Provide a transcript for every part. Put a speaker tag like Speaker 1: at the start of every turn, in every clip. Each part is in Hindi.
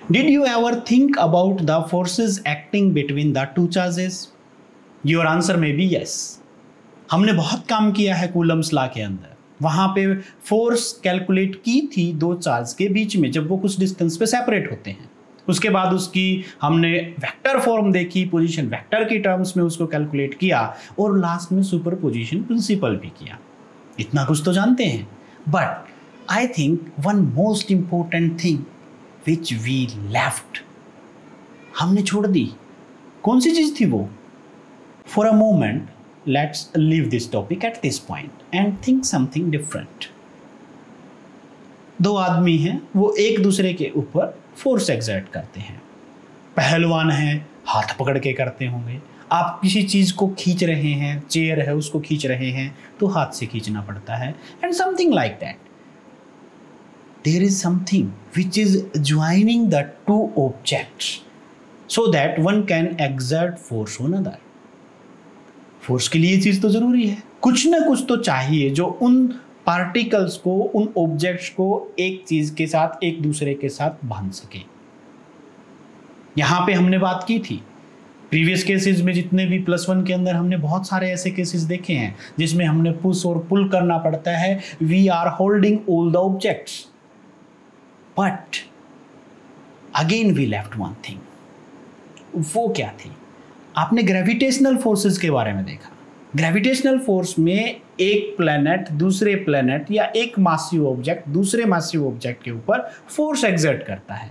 Speaker 1: Did you ever think about the forces acting between the two charges? Your answer may be yes. हमने बहुत काम किया है कूलम्स लॉ के अंदर। वहाँ पे फोर्स कैलकुलेट की थी दो चार्ज के बीच में जब वो कुछ डिस्टेंस पे सेपरेट होते हैं। उसके बाद उसकी हमने वेक्टर फॉर्म देखी, पोजीशन वेक्टर की टर्म्स में उसको कैलकुलेट किया और लास्ट में सुपरपोजिशन प्रिंसिपल भी किया। इतना कुछ तो जानते हैं, but I think one most important thing which we left, हमने छोड़ दी। कौन सी चीज़ थी वो? For a moment let's leave this topic at this point and think something different. दो आदमी हैं, वो एक दूसरे के ऊपर फोर्स एक्सर्ट करते हैं। पहलवान है, हाथ पकड़ के करते होंगे। आप किसी चीज़ को खींच रहे हैं, चेयर है उसको खींच रहे हैं तो हाथ से खींचना पड़ता है and something like that. There is something which is joining the two objects so that one can exert force on another. Force के लिए ये चीज़ तो ज़रूरी है, कुछ ना कुछ तो चाहिए जो उन पार्टिकल्स को, उन ऑब्जेक्ट्स को एक चीज़ के साथ, एक दूसरे के साथ बांध सके। यहाँ पे हमने बात की थी प्रीवियस केसेस में, जितने भी +1 के अंदर हमने बहुत सारे ऐसे केसेस देखे हैं जिसमें हमने पुश और पुल करना पड़ता है। We are holding all the objects, but again we left one thing. वो क्या थी? आपने ग्रेविटेशनल फोर्सेस के बारे में देखा। ग्रेविटेशनल फोर्स में एक प्लैनेट दूसरे प्लैनेट या एक मासिव ऑब्जेक्ट दूसरे मासिव ऑब्जेक्ट के ऊपर फोर्स एक्सर्ट करता है,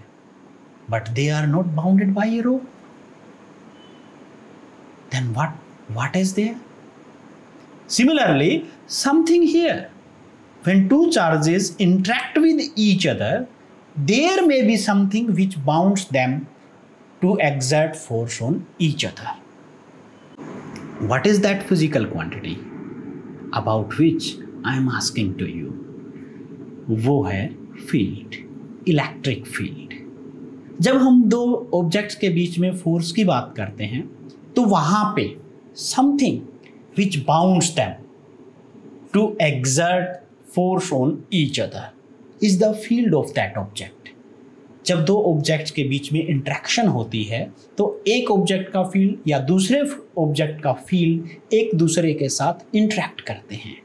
Speaker 1: but they are not bounded by a rope. Then what is there? Similarly something here, when two charges interact with each other, there may be something which bounds them to exert force on each other. What is that physical quantity about which I am asking to you? वो है फील्ड, इलेक्ट्रिक फील्ड। जब हम दो ऑब्जेक्ट्स के बीच में फोर्स की बात करते हैं तो वहाँ पे something which bounds them to exert force on each other is the field of that object. जब दो ऑब्जेक्ट्स के बीच में इंटरेक्शन होती है तो एक ऑब्जेक्ट का फील्ड या दूसरे ऑब्जेक्ट का फील्ड एक दूसरे के साथ इंटरेक्ट करते हैं।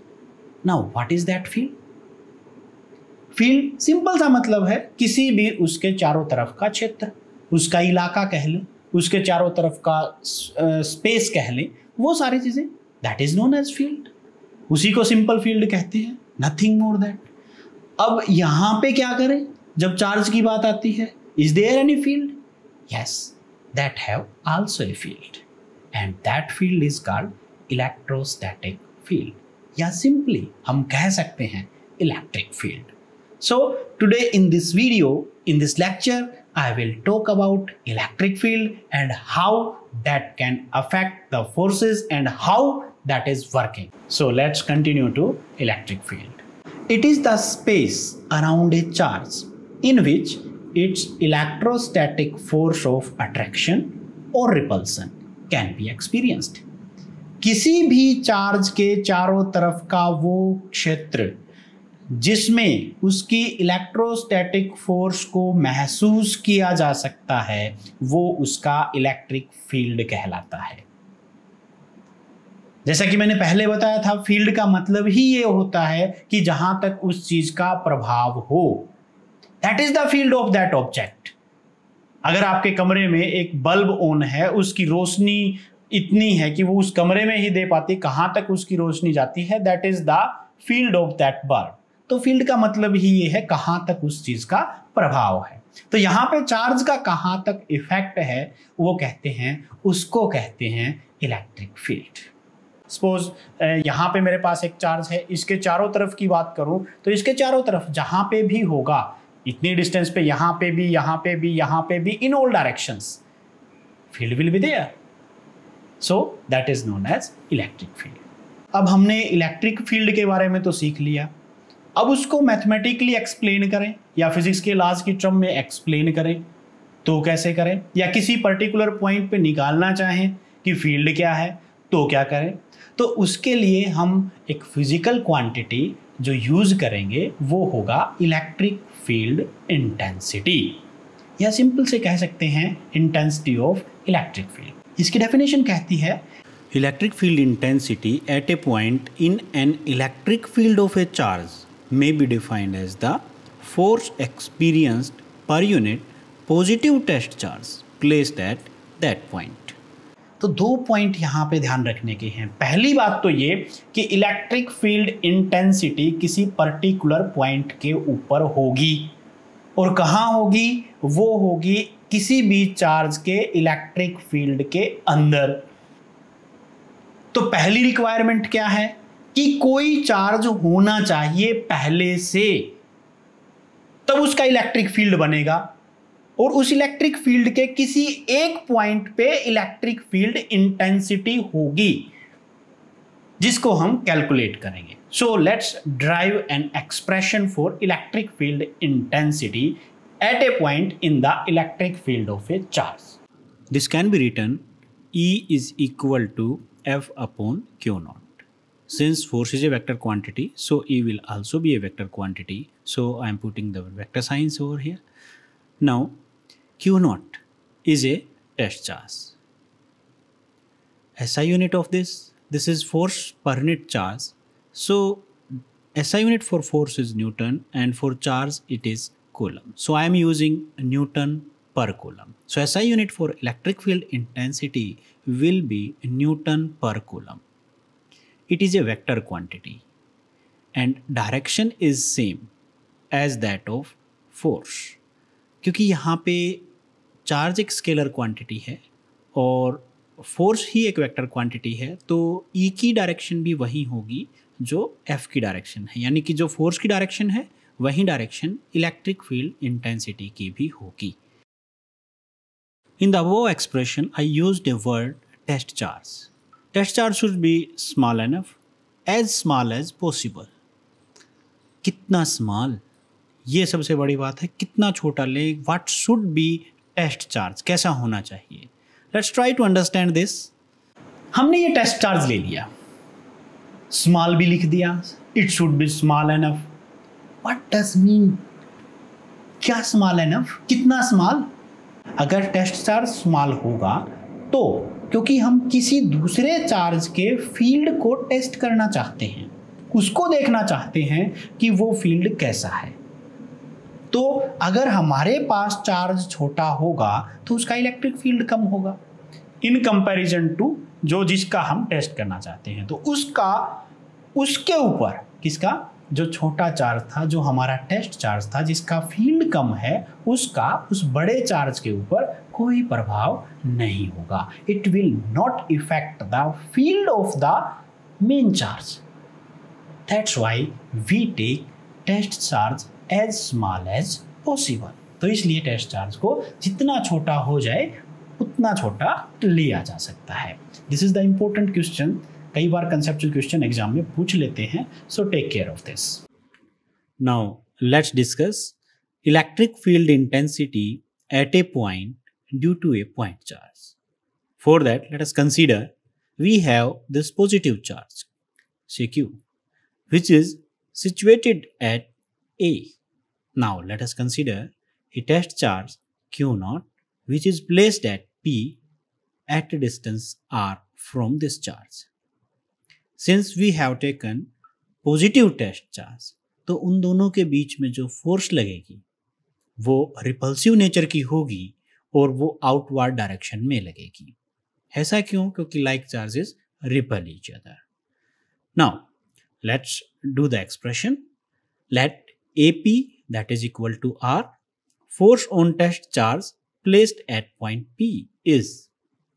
Speaker 1: Now what is that field? Field simple सा मतलब है किसी भी उसके चारों तरफ का क्षेत्र, उसका इलाका कह लें, उसके चारों तरफ का स्पेस कह लें, वो सारी चीजें, that is known as field. उसी को सिंपल फील्ड कहते हैं, नथिंग मोर दैट। अब यहां पे क्या करें जब चार्ज की बात आती है? Is there any field? Yes, that have also a field and that field is called electrostatic field, या सिंपली हम कह सकते हैं electric field. So today in this video, in this lecture, I will talk about electric field and how that can affect the forces and how that is working. So let's continue to electric field. It is the space around a charge in which its electrostatic force of attraction or repulsion can be experienced. किसी भी चार्ज के चारों तरफ का वो क्षेत्र जिसमें उसकी इलेक्ट्रोस्टैटिक फोर्स को महसूस किया जा सकता है वो उसका इलेक्ट्रिक फील्ड कहलाता है। जैसा कि मैंने पहले बताया था, फील्ड का मतलब ही ये होता है कि जहां तक उस चीज का प्रभाव हो, that is the field of that object. अगर आपके कमरे में एक बल्ब ऑन है, उसकी रोशनी इतनी है कि वो उस कमरे में ही दे पाती, कहां तक उसकी रोशनी जाती है, that is the field of that bulb. तो फील्ड का मतलब ही ये है कहां तक उस चीज का प्रभाव है। तो यहां पे चार्ज का कहां तक इफेक्ट है वो कहते हैं, उसको कहते हैं इलेक्ट्रिक फील्ड। सपोज यहां पे मेरे पास एक चार्ज है, इसके चारों तरफ की बात करूं तो इसके चारों तरफ जहां पे भी होगा, इतनी डिस्टेंस पे, यहां पे भी, यहां पे भी, यहां पे भी, in all directions field will be there. So that is known as electric field. अब हमने इलेक्ट्रिक फील्ड के बारे में तो सीख लिया, अब उसको मैथमेटिकली एक्सप्लेन करें या फिजिक्स के लॉज की टर्म में एक्सप्लेन करें तो कैसे करें, या किसी पर्टिकुलर पॉइंट पे निकालना चाहें कि फील्ड क्या है तो क्या करें। तो उसके लिए हम एक फिजिकल क्वांटिटी जो यूज करेंगे वो होगा इलेक्ट्रिक फील्ड इंटेंसिटी। या सिंपल से कह सकते हैं इंटेंसिटी ऑफ इलेक्ट्रिक फील्ड। इसकी डेफिनेशन कहती है
Speaker 2: electric field intensity at a point in an electric field of A charge may be defined as the force experienced per unit positive test charge placed at that point.
Speaker 1: तो 2 पॉइंट यहाँ पे ध्यान रखने के हैं। पहली बात तो ये कि इलेक्ट्रिक फील्ड इंटेंसिटी किसी पर्टिकुलर पॉइंट के ऊपर होगी, और कहाँ होगी? वो होगी किसी भी चार्ज के इलेक्ट्रिक फील्ड के अंदर। तो पहली रिक्वायरमेंट क्या है कि कोई चार्ज होना चाहिए पहले से, तब उसका इलेक्ट्रिक फील्ड बनेगा, और उस इलेक्ट्रिक फील्ड के किसी एक पॉइंट पे इलेक्ट्रिक फील्ड इंटेंसिटी होगी जिसको हम कैलकुलेट करेंगे। So let's drive an expression for electric field intensity at a point in the electric field of A charge.
Speaker 2: This can be written E is equal to F upon Q naught. Since force is a vector quantity, so E will also be a vector quantity. So I am putting the vector signs over here. Now Q naught is a test charge. SI unit of this is force per unit charge. So SI unit for force is Newton, and for charge it is Coulomb. So I am using Newton per Coulomb. So SI unit for electric field intensity will be Newton per Coulomb. It is a vector quantity and direction is same as that of force. क्योंकि यहाँ पे चार्ज एक स्केलर क्वांटिटी है और फोर्स ही एक वेक्टर क्वांटिटी है, तो E की डायरेक्शन भी वही होगी जो F की डायरेक्शन है, यानी कि जो फोर्स की डायरेक्शन है वही डायरेक्शन इलेक्ट्रिक फील्ड इंटेंसिटी की भी होगी। In the above expression, I used a word test charge. Test charge should be small enough, as small as possible. कितना स्मॉल, ये सबसे बड़ी बात है। कितना छोटा ले, what should be test charge, कैसा होना चाहिए। Let's try to understand this.
Speaker 1: हमने ये टेस्ट चार्ज ले लिया, स्मॉल भी लिख दिया, it should be small enough. What does mean? क्या स्मॉल एनफ? कितना स्मॉल? अगर टेस्ट चार्ज स्मॉल होगा तो क्योंकि हम किसी दूसरे चार्ज के फील्ड को टेस्ट करना चाहते हैं, उसको देखना चाहते हैं कि वो फील्ड कैसा है, तो अगर हमारे पास चार्ज छोटा होगा तो उसका इलेक्ट्रिक फील्ड कम होगा इन कंपैरिजन टू जो जिसका हम टेस्ट करना चाहते हैं। तो उसके ऊपर किसका, जो छोटा चार्ज था, जो हमारा टेस्ट चार्ज था, जिसका फील्ड कम है, उसका उस बड़े चार्ज के ऊपर कोई प्रभाव नहीं होगा। It will not effect the field of the main charge. That's why we take test charge as small as possible. तो इसलिए टेस्ट चार्ज को जितना छोटा हो जाए उतना छोटा लिया जा सकता है। This is the important question, कई बार कंसेप्चुअल क्वेश्चन एग्जाम में पूछ लेते हैं, so take care of this.
Speaker 2: Now let's discuss electric field intensity at a point due to a point charge. For that let us consider we have this positive charge CQ which is situated at A. Now let us consider a test charge Q0 which is placed at P at a distance R from this charge. Since we have taken positive test charge, तो उन दोनों के बीच में जो फोर्स लगेगी वो रिपल्सिव नेचर की होगी और वो आउटवर्ड डायरेक्शन में लगेगी। ऐसा क्यों? क्योंकि like charges ripple each other. Now let's do the expression. Let AP that is equal to R, force on test charge placed at point P is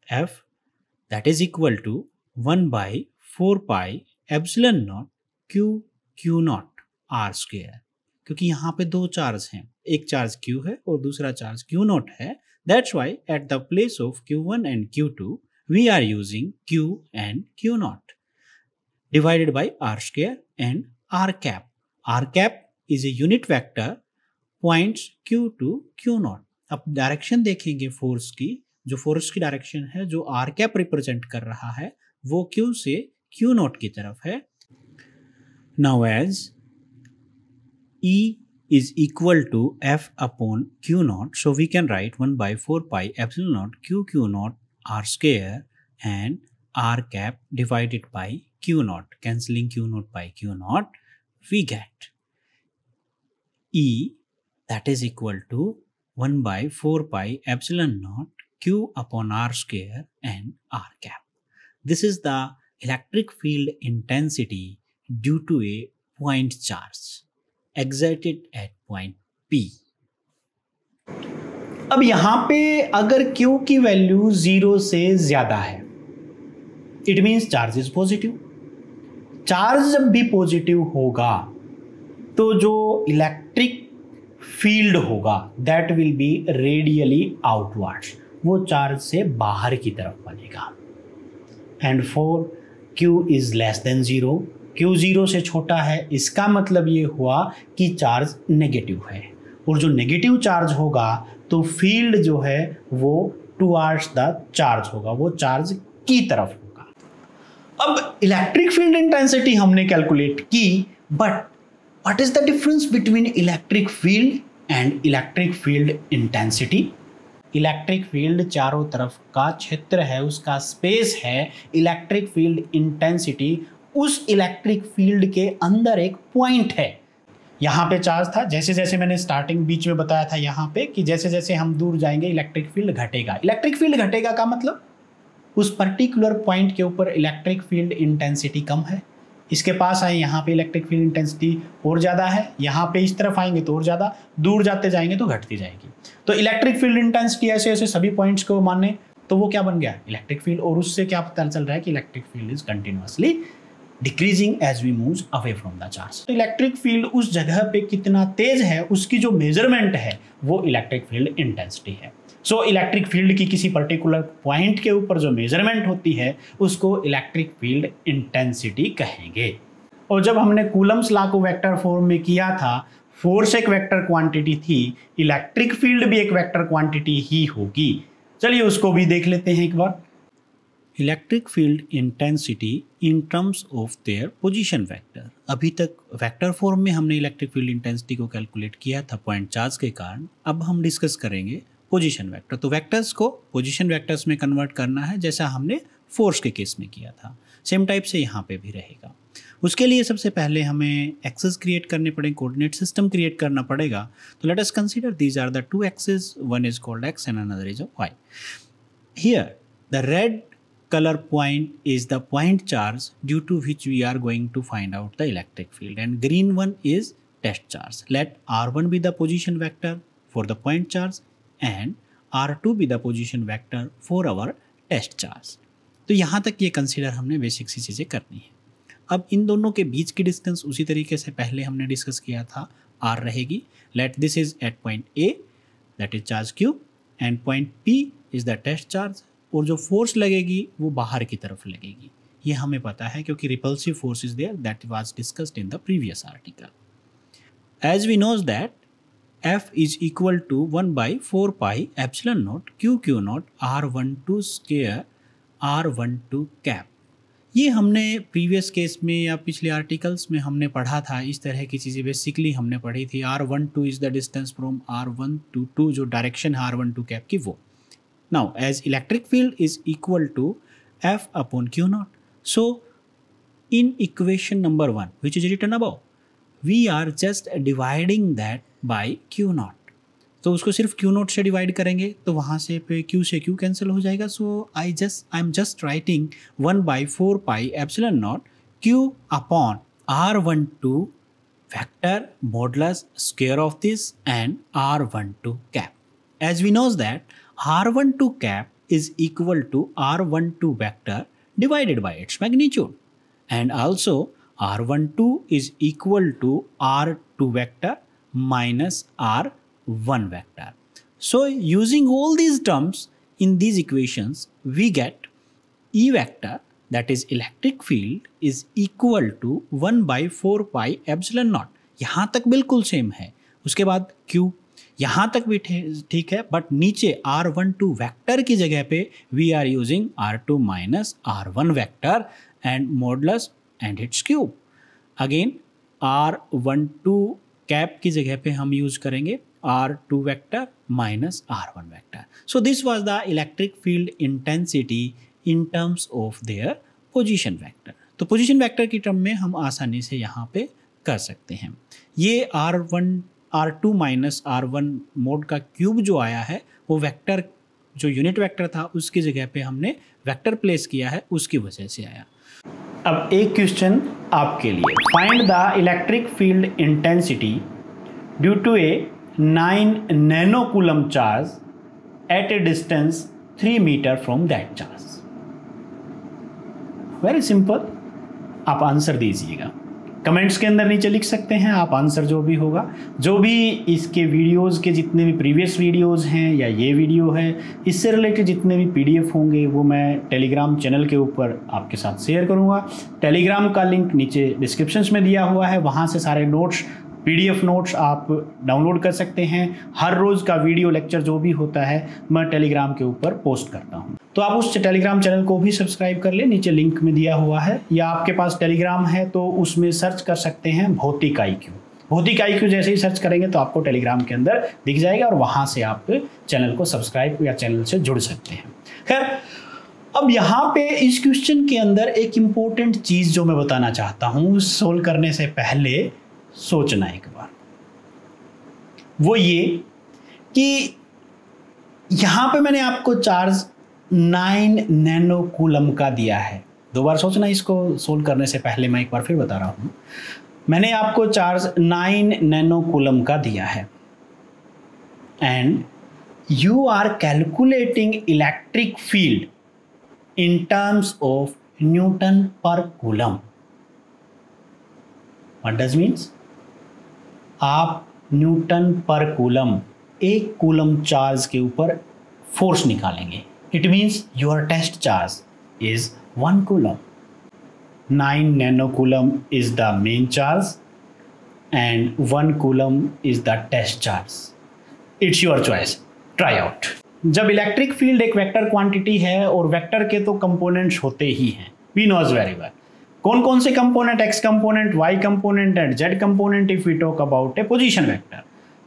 Speaker 2: F that is equal to 1 by 4 pi epsilon naught Q naught R square। क्योंकि यहाँ पे दो चार्ज हैं, एक चार्ज Q है और दूसरा चार्ज Q naught है। That's why at the place of Q1 and Q2 we are using Q and Q naught divided by R square and R cap. R cap is a unit vector points Q to Q naught. अब डायरेक्शन देखेंगे फोर्स की, जो फोर्स की डायरेक्शन है जो R cap रिप्रेजेंट कर रहा है वो Q से Q naught की तरफ है। Now as E is equal to F upon Q naught. So we can write 1 by 4 pi epsilon naught Q naught R square and R cap divided by Q naught. Cancelling Q naught by Q naught, we get E, that is equal to 1 by 4 pi epsilon naught Q upon R square and R cap. This is the electric field intensity due to a point charge exerted at point P.
Speaker 1: अब यहां पे अगर Q की वैल्यू 0 से ज्यादा है, it means charge is positive. Charge जब भी पॉजिटिव होगा तो जो इलेक्ट्रिक फील्ड होगा that will B radially outwards, वो चार्ज से बाहर की तरफ बनेगा। And for Q is less than 0, Q 0 से छोटा है, इसका मतलब ये हुआ कि चार्ज नेगेटिव है, और जो नेगेटिव चार्ज होगा तो फील्ड जो है वो टुवर्ड्स द चार्ज होगा, वो चार्ज की तरफ होगा। अब इलेक्ट्रिक फील्ड इंटेंसिटी हमने कैलकुलेट की, but what is the difference between electric field and electric field intensity? Electric field चारों तरफ का क्षेत्र है, उसका स्पेस है। इलेक्ट्रिक फील्ड इंटेंसिटी उस इलेक्ट्रिक फील्ड के अंदर एक पॉइंट है। यहाँ पे चार्ज था, जैसे जैसे मैंने स्टार्टिंग बीच में बताया था यहाँ पे कि जैसे जैसे हम दूर जाएंगे इलेक्ट्रिक फील्ड घटेगा। इलेक्ट्रिक फील्ड घटेगा का मतलब उस पर्टिकुलर पॉइंट के ऊपर इलेक्ट्रिक फील्ड इंटेंसिटी कम है। इसके पास आए यहाँ पे इलेक्ट्रिक फील्ड इंटेंसिटी और ज़्यादा है, यहाँ पे इस तरफ आएंगे तो और ज़्यादा, दूर जाते जाएंगे तो घटती जाएगी। तो इलेक्ट्रिक फील्ड इंटेंसिटी ऐसे ऐसे सभी पॉइंट्स को माने तो वो क्या बन गया? Electric field. और उससे क्या पता चल रहा है कि electric field is continuously decreasing as we move away from the charge. तो इलेक्ट्रिक फील्ड उस जगह पे कितना तेज है उसकी जो मेजरमेंट है वो इलेक्ट्रिक फील्ड इंटेंसिटी है। सो इलेक्ट्रिक फील्ड की किसी पर्टिकुलर पॉइंट के ऊपर जो मेजरमेंट होती है उसको इलेक्ट्रिक फील्ड इंटेंसिटी कहेंगे। और जब हमने कूलम्स लॉ को वेक्टर फॉर्म में किया था, फोर्स एक वेक्टर क्वांटिटी थी, इलेक्ट्रिक फील्ड भी एक वेक्टर क्वांटिटी ही होगी। चलिए उसको भी देख लेते हैं एक बार।
Speaker 2: Electric field intensity in terms of their position vector. अभी तक वेक्टर फॉर्म में हमने इलेक्ट्रिक फील्ड इंटेंसिटी को कैलकुलेट किया था पॉइंट चार्ज के कारण। अब हम डिस्कस करेंगे पोजीशन वेक्टर। तो वेक्टर्स को पोजीशन वेक्टर्स में कन्वर्ट करना है जैसा हमने फोर्स के केस में किया था, सेम टाइप से यहाँ पे भी रहेगा। उसके लिए सबसे पहले हमें एक्सेस क्रिएट करने पड़ेंगे, कोऑर्डिनेट सिस्टम क्रिएट करना पड़ेगा। तो let us consider these are the two axes, one is called X and another is Y. Here the red color point is the point charge due to which we are going to find out the electric field, and green one is test charge. Let R1 be the position vector for the point charge and R2 be the position vector for our test charge. तो यहाँ तक ये कंसीडर हमने बेसिक सी चीज़ें करनी है। अब इन दोनों के बीच की डिस्टेंस उसी तरीके से पहले हमने डिस्कस किया था, R रहेगी। Let this is at point A, that is charge Q, and point P is the test charge. और जो फोर्स लगेगी वो बाहर की तरफ लगेगी, ये हमें पता है क्योंकि repulsive force is there, that was discussed in the previous article. As we knows that F is equal to 1 by 4 pi epsilon naught Q naught R12 square R12 cap. ये हमने प्रीवियस केस में या पिछले आर्टिकल्स में हमने पढ़ा था। इस तरह की चीज़ें बेसिकली हमने पढ़ी थी। R12 is the distance from R1 to 2, जो डायरेक्शन है R12 कैप की वो। Now, as electric field is equal to F upon Q naught, so in equation number 1, which is written above, we are just dividing that by Q naught. तो उसको सिर्फ Q naught से डिवाइड करेंगे तो वहाँ से पे Q से Q कैंसिल हो जाएगा। So I'm just writing 1 by 4 pi epsilon naught Q upon R12 vector modulus square of this and R12 cap. As we know that R12 cap is equal to R12 vector divided by its magnitude, and also R12 is equal to R2 vector minus R1 vector. So using all these terms in these equations, we get E vector, that is electric field, is equal to 1 by 4 pi epsilon naught. यहाँ तक बिल्कुल सेम है। उसके बाद Q यहाँ तक भी ठीक है, बट नीचे R12 वेक्टर की जगह पे we are using R2 minus R1 vector and modulus and its cube. Again R12 cap की जगह पे हम यूज करेंगे R2 vector minus R1 vector. So this was the electric field intensity in terms of their position vector. तो पोजीशन वेक्टर की टर्म में हम आसानी से यहाँ पे कर सकते हैं. ये R2 माइनस R1 मोड का क्यूब जो आया है वो वेक्टर जो यूनिट वेक्टर था उसकी जगह पे हमने वेक्टर प्लेस किया है, उसकी वजह से आया. अब एक क्वेश्चन आपके लिए. Find the electric field intensity due to a 9 nano coulomb charge at a distance 3 metre from that charge. Very simple. आप आंसर दीजिएगा, कमेंट्स के अंदर नीचे लिख सकते हैं आप आंसर जो भी होगा. जो भी इसके वीडियोस के जितने भी प्रीवियस वीडियोस हैं या ये वीडियो है, इससे रिलेटेड जितने भी पीडीएफ होंगे वो मैं टेलीग्राम चैनल के ऊपर आपके साथ शेयर करूंगा. टेलीग्राम का लिंक नीचे डिस्क्रिप्शंस में दिया हुआ है, वहाँ से सारे नोट्स पीडीएफ नोट्स आप डाउनलोड कर सकते हैं. हर रोज़ का वीडियो लेक्चर जो भी होता है मैं टेलीग्राम के ऊपर पोस्ट करता हूं, तो आप उस टेलीग्राम चैनल को भी सब्सक्राइब कर लें, नीचे लिंक में दिया हुआ है. या आपके पास टेलीग्राम है तो उसमें सर्च कर सकते हैं भौतिक IQ. भौतिक IQ जैसे ही सर्च करेंगे तो आपको टेलीग्राम के अंदर दिख जाएगा और वहाँ से आप चैनल को सब्सक्राइब या चैनल से जुड़ सकते हैं. खैर, अब यहाँ पे इस क्वेश्चन के अंदर एक इम्पोर्टेंट चीज़ जो मैं बताना चाहता हूँ सोल्व करने से पहले सोचना एक बार, वो ये कि यहां पे मैंने आपको चार्ज 9 नैनो कूलम का दिया है. 2 बार सोचना इसको सोल्व करने से पहले. मैं एक बार फिर बता रहा हूं, मैंने आपको चार्ज 9 नैनो कूलम का दिया है and you are calculating electric field in terms of newton per coulomb. What does means? आप न्यूटन पर कूलम, एक कूलम चार्ज के ऊपर फोर्स निकालेंगे. It means your test charge is 1 coulomb. 9 nano coulomb is the main charge and 1 coulomb is the test charge. It's your choice, try out. जब इलेक्ट्रिक फील्ड एक वेक्टर क्वांटिटी है और वेक्टर के तो कंपोनेंट्स होते ही हैं, वी नोज वेरी वेल. कौन कौन से component? X component, Y component and Z component if we talk about a position vector.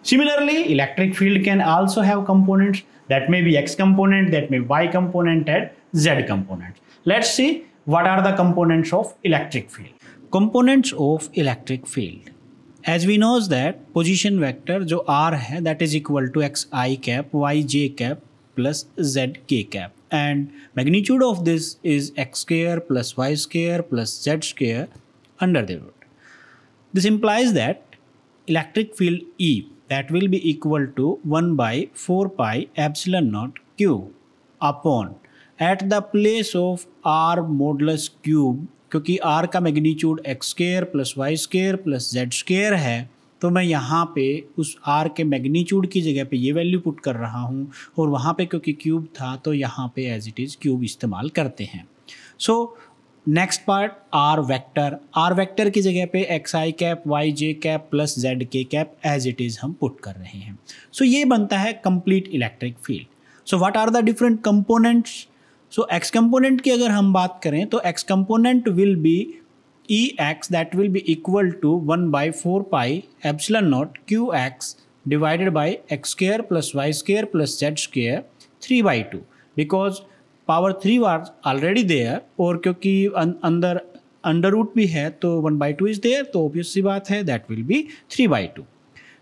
Speaker 2: Similarly, electric field can also have components that may be x component, that may be y component and z component. Let's see what are the components of electric field. Components of electric field. As we know that position vector जो r है that is equal to xi cap, yj cap plus zk cap. And magnitude of this is x square plus y square plus z square under the root. This implies that electric field E that will be equal to 1 by 4 pi epsilon naught q upon at the place of r modulus cube. क्योंकि r का magnitude x square plus Y square plus Z square है, तो मैं यहाँ पे उस r के मैग्नीट्यूड की जगह पे ये वैल्यू पुट कर रहा हूँ और वहाँ पे क्योंकि क्यूब था तो यहाँ पे एज इट इज़ क्यूब इस्तेमाल करते हैं. So next part R vector की जगह पे X I cap Y J cap plus Z K cap as it is हम पुट कर रहे हैं. सो ये बनता है complete electric field. So what are the different components? So X component की अगर हम बात करें तो X component will be E X that will be equal to 1 by 4 pi epsilon naught Q x divided by X square plus Y square plus Z square 3/2 because power 3 was already there और क्योंकि अंदर अंडर रूट भी है तो 1/2 इज देयर, तो ऑब्वियस सी बात है that will be 3/2.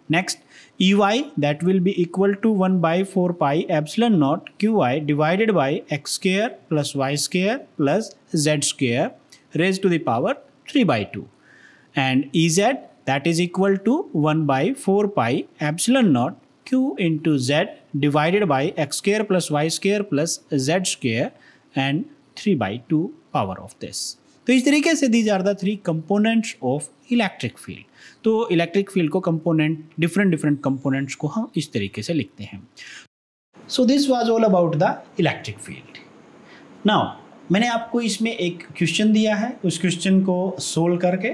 Speaker 2: Next E Y that will be equal to 1 by 4 pi epsilon naught Q I divided by X square plus Y square plus Z square raise to the power 3/2. And E Z that is equal to 1 by 4 pi epsilon naught q into z divided by x square plus y square plus z square and 3/2 power of this. तो इस तरीके से these are the 3 components of electric field. तो इलेक्ट्रिक फील्ड को कंपोनेंट डिफरेंट कंपोनेंट्स को हम इस तरीके से लिखते हैं. सो this was all about the electric field. Now मैंने आपको इसमें एक क्वेश्चन दिया है, उस क्वेश्चन को सोल्व करके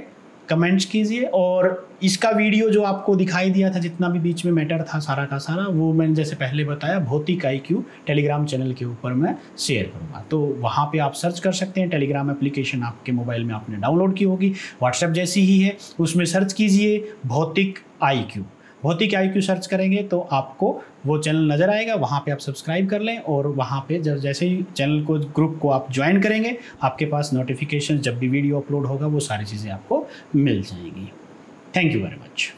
Speaker 1: कमेंट्स कीजिए। और इसका वीडियो जो आपको दिखाई दिया था, जितना भी बीच में मैटर था सारा का सारा, वो मैंने जैसे पहले बताया भौतिक IQ टेलीग्राम चैनल के ऊपर मैं शेयर करूँगा। तो वहाँ पे आप सर्च कर सकते हैं। टेलीग्राम एप्लीकेशन आपके मोबाइल में आपने डाउनलोड की होगी, व्हाट्सएप जैसी ही है, उसमें सर्च कीजिए भौतिक IQ। भौतिक IQ सर्च करेंगे तो आपको वो चैनल नज़र आएगा, वहाँ पे आप सब्सक्राइब कर लें। और वहाँ पे जैसे ही चैनल को, ग्रुप को आप ज्वाइन करेंगे, आपके पास नोटिफिकेशन जब भी वीडियो अपलोड होगा वो सारी चीज़ें आपको मिल जाएंगी। Thank you very much.